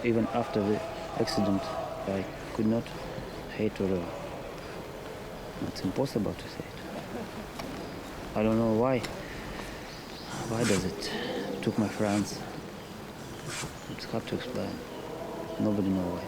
even after the accident, I could not hate or it's impossible to say it. I don't know why. Why does it took my friends? It's hard to explain. Nobody knows why.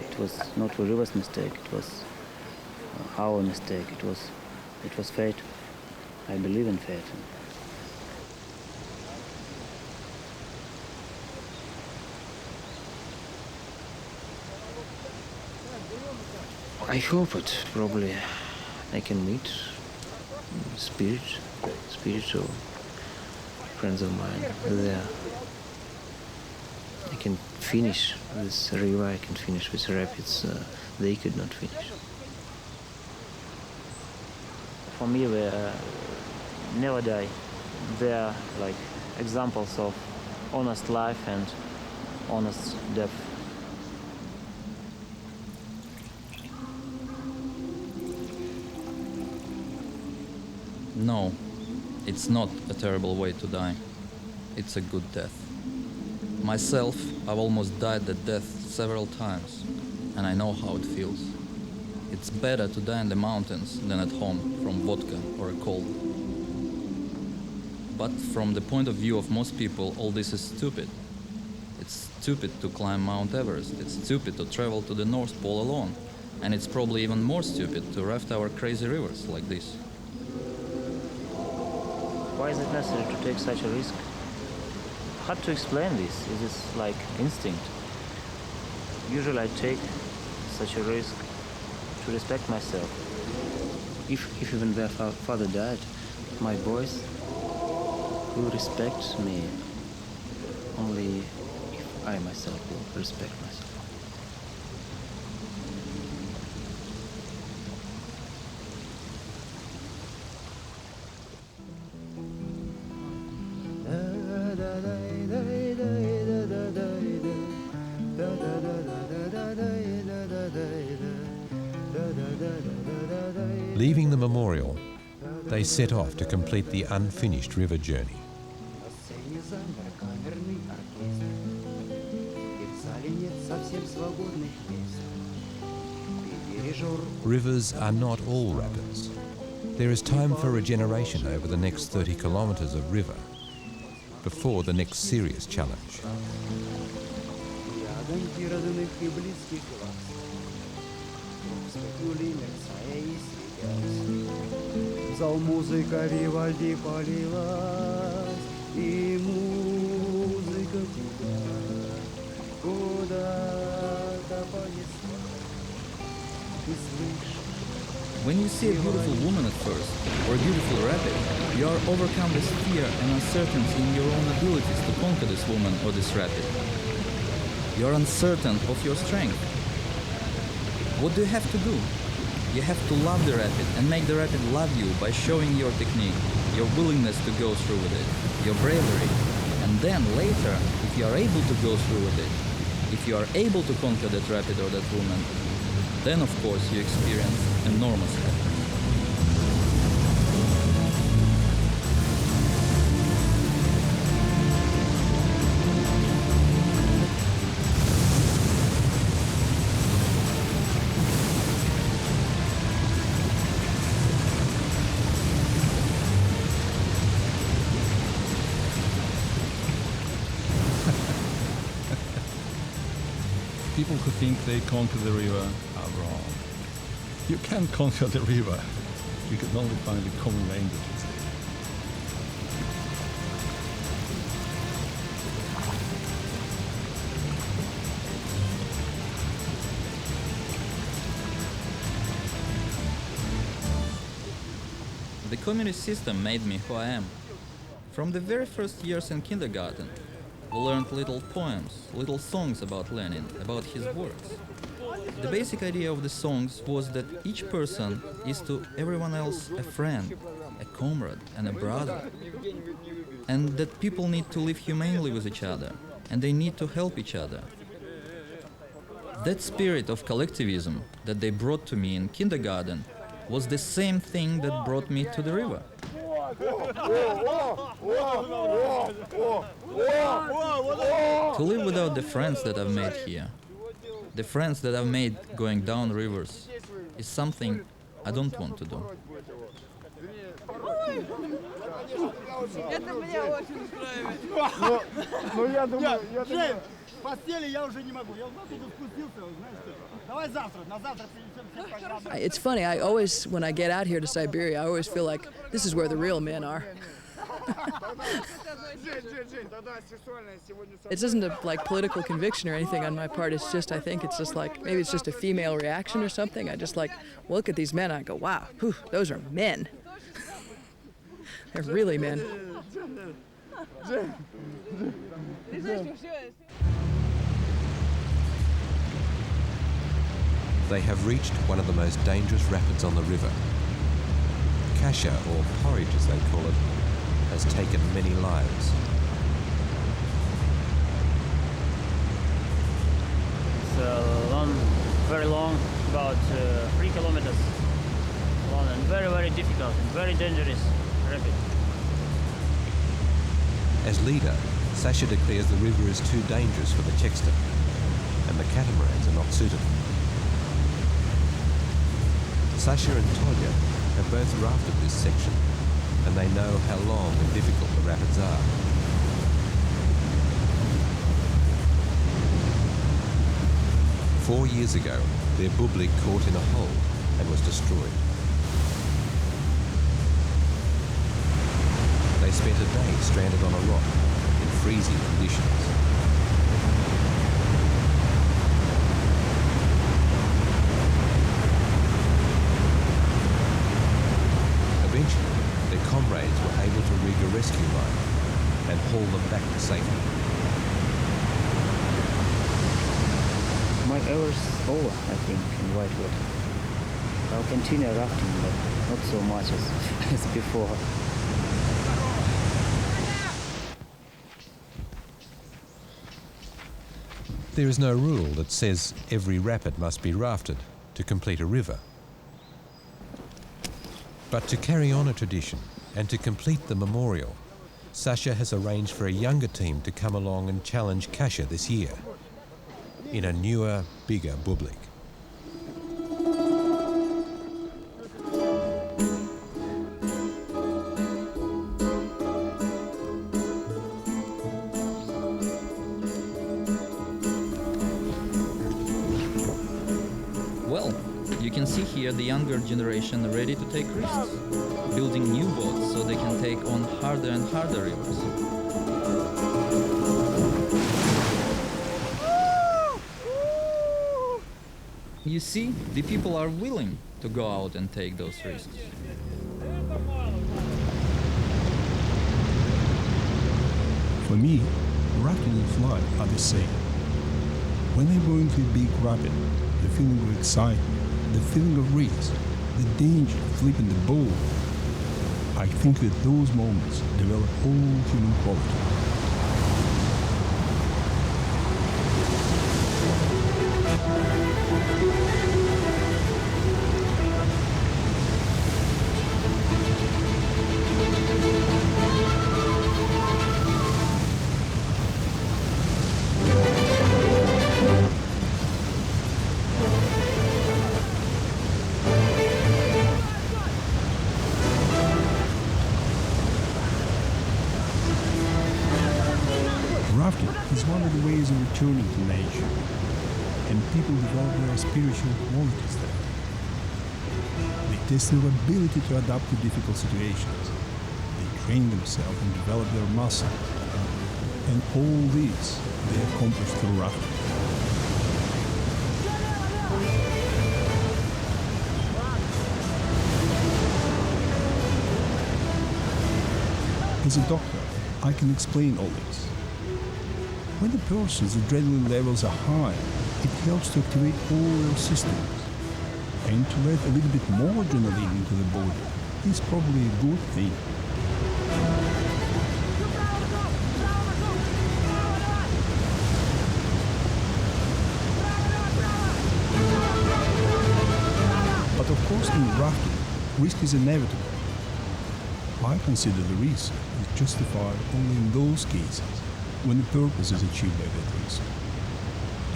It was not the river's mistake. It was our mistake. It was fate. I believe in fate. I hope that probably I can meet spiritual friends of mine there. I can finish this river, I can finish with rapids they could not finish. For me, they never die. They are like examples of honest life and honest death. No, it's not a terrible way to die. It's a good death. Myself, I've almost died that death several times, and I know how it feels. It's better to die in the mountains than at home from vodka or a cold. But from the point of view of most people, all this is stupid. It's stupid to climb Mount Everest. It's stupid to travel to the North Pole alone. And it's probably even more stupid to raft our crazy rivers like this. Why is it necessary to take such a risk? Hard to explain this. It is like instinct. Usually I take such a risk to respect myself. If even their father died, my boys will respect me only if I myself will respect myself. Leaving the memorial, they set off to complete the unfinished river journey. Rivers are not all rapids. There is time for regeneration over the next 30 kilometers of river before the next serious challenge. Зал музыка Вивальди полилась, и музыка куда-то понесла. Ты слышишь? When you see a beautiful woman at first, or a beautiful rapid, you are overcome with fear and uncertainty in your own abilities to conquer this woman or this rapid. You are uncertain of your strength. What do you have to do? You have to love the rapid and make the rapid love you by showing your technique, your willingness to go through with it, your bravery. And then later, if you are able to go through with it, if you are able to conquer that rapid or that woman, then of course you experience enormous happiness. People who think they conquer the river are wrong. You can't conquer the river. You can only find a common language. The communist system made me who I am. From the very first years in kindergarten, we learned little poems, little songs about Lenin, about his works. The basic idea of the songs was that each person is to everyone else a friend, a comrade, and a brother. And that people need to live humanely with each other, and they need to help each other. That spirit of collectivism that they brought to me in kindergarten was the same thing that brought me to the river. To live without the friends that I've made here, the friends that I've made going down rivers, is something I don't want to do. It's funny, I always, when I get out here to Siberia, I always feel like this is where the real men are. It isn't a like political conviction or anything on my part. It's just, I think it's just like, maybe it's just a female reaction or something. I just like look at these men and I go, wow, whew, those are men. They're really men. They have reached one of the most dangerous rapids on the river. Kasha, or porridge as they call it, has taken many lives. It's long, very long, about 3 kilometers long, and very, very difficult and very dangerous rapid. As leader, Sasha declares the river is too dangerous for the Chexton, and the catamarans are not suited. Sasha and Tolya have both rafted this section, and they know how long and difficult the rapids are. Four years ago, their bublik caught in a hole and was destroyed. They spent a day stranded on a rock in freezing conditions. Eventually, their comrades were able to rig a rescue line and haul them back to safety. My hours over, I think, in whitewater. I'll continue rafting, but not so much as before. There is no rule that says every rapid must be rafted to complete a river. But to carry on a tradition and to complete the memorial, Sasha has arranged for a younger team to come along and challenge Kasha this year in a newer, bigger bublik. Well, you can see here the younger generation ready to take risks, building new boats so they can take on harder and harder rivers. You see, the people are willing to go out and take those risks. For me, rafting and flood are the same. When I go into a big rapid, the feeling of excitement, the feeling of risk, the danger of flipping the boat, I think that those moments develop all human quality. Rafting is one of the ways of returning to nature, and people develop their spiritual qualities there. They test their ability to adapt to difficult situations. They train themselves and develop their muscle. And all this they accomplish through rafting. As a doctor, I can explain all this. When a person's adrenaline levels are high, it helps to activate all their systems. And to let a little bit more adrenaline into the body is probably a good thing. But of course in rafting, risk is inevitable. I consider the risk is justified only in those cases when the purpose is achieved by that risk.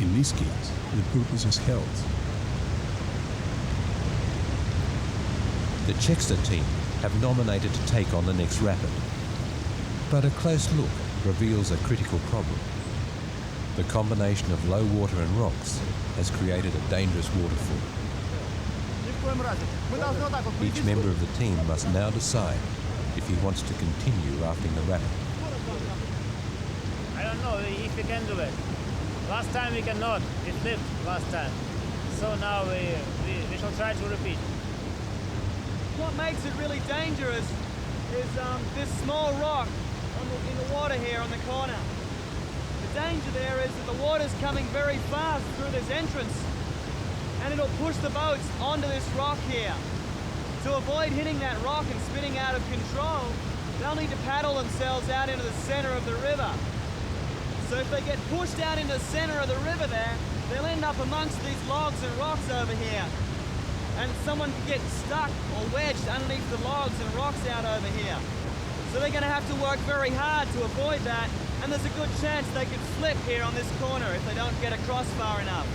In this case, the purpose is health. The Chexter team have nominated to take on the next rapid. But a close look reveals a critical problem. The combination of low water and rocks has created a dangerous waterfall. Each member of the team must now decide if he wants to continue rafting the rapid. I don't know if we can do it. Last time we cannot. We flipped last time. So now we shall try to repeat. What makes it really dangerous is this small rock in the water here on the corner. The danger there is that the water's coming very fast through this entrance, and it'll push the boats onto this rock here. To avoid hitting that rock and spinning out of control, they'll need to paddle themselves out into the center of the river. So if they get pushed out into the center of the river there, they'll end up amongst these logs and rocks over here. And someone could get stuck or wedged underneath the logs and rocks out over here. So they're going to have to work very hard to avoid that, and there's a good chance they could flip here on this corner if they don't get across far enough.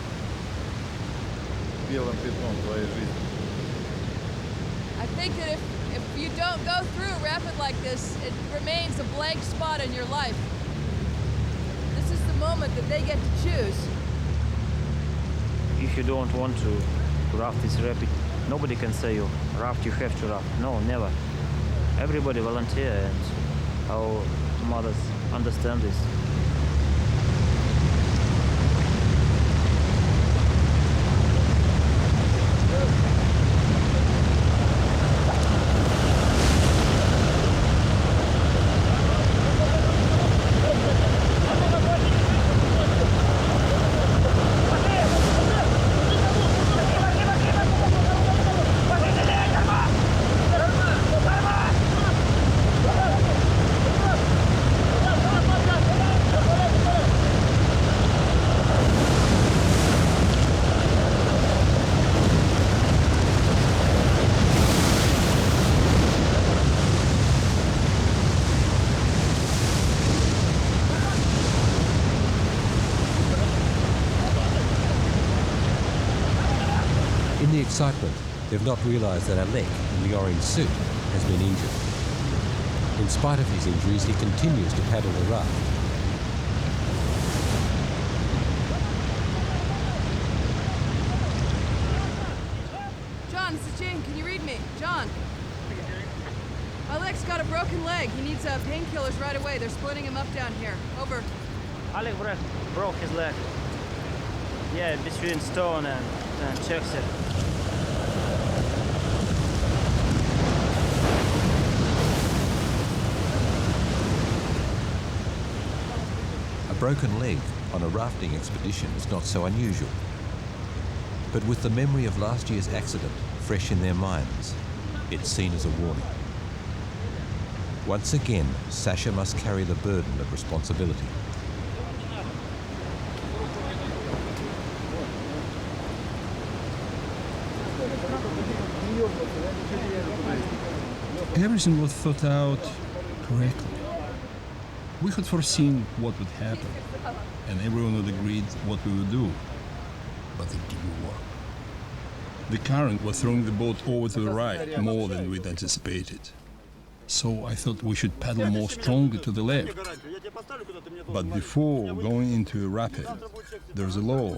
I think that if you don't go through a rapid like this, it remains a blank spot in your life. This is the moment that they get to choose. If you don't want to raft this rapid, nobody can say you raft, you have to raft. No, never. Everybody volunteer, and our mothers understand this. In the excitement, they've not realised that Alec, in the orange suit, has been injured. In spite of his injuries, he continues to paddle the raft. John, this is Jane. Can you read me? John. Alec's got a broken leg. He needs painkillers right away. They're splitting him up down here. Over. Alec broke his leg. Yeah, between Stone and Chexter. A broken leg on a rafting expedition is not so unusual. But with the memory of last year's accident fresh in their minds, it's seen as a warning. Once again, Sasha must carry the burden of responsibility. Everything was thought out correctly. We had foreseen what would happen, and everyone had agreed what we would do. But it didn't work. The current was throwing the boat over to the right more than we'd anticipated. So I thought we should paddle more strongly to the left. But before going into a rapid, there's a law.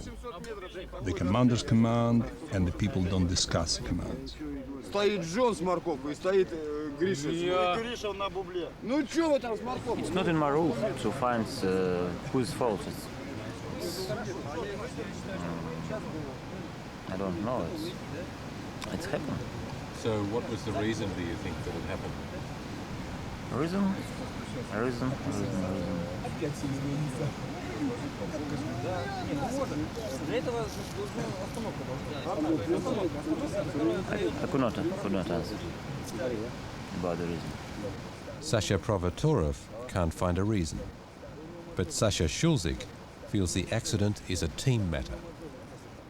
The commanders command, and the people don't discuss the commands. Стоит Джон с морковкой, стоит Гриша. Гриша на бубле. Ну что вы там с морковкой? It's not in my rule to find whose fault it's I don't know. It's happened. So what was the reason, do you think, that it happened? Reason. I could not answer about the reason. Sasha Provotorov can't find a reason. But Sasha Shulzik feels the accident is a team matter.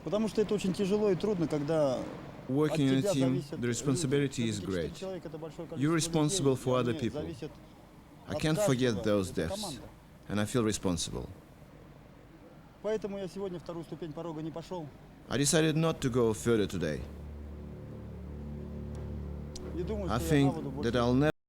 Потому что это очень тяжело и трудно, когда working in a team, the responsibility is great. You're responsible for other people. I can't forget those deaths. and I feel responsible. Поэтому я сегодня вторую ступень порога не пошел. I decided not to go further today. И думаю, I что я на think воду that больше I'll never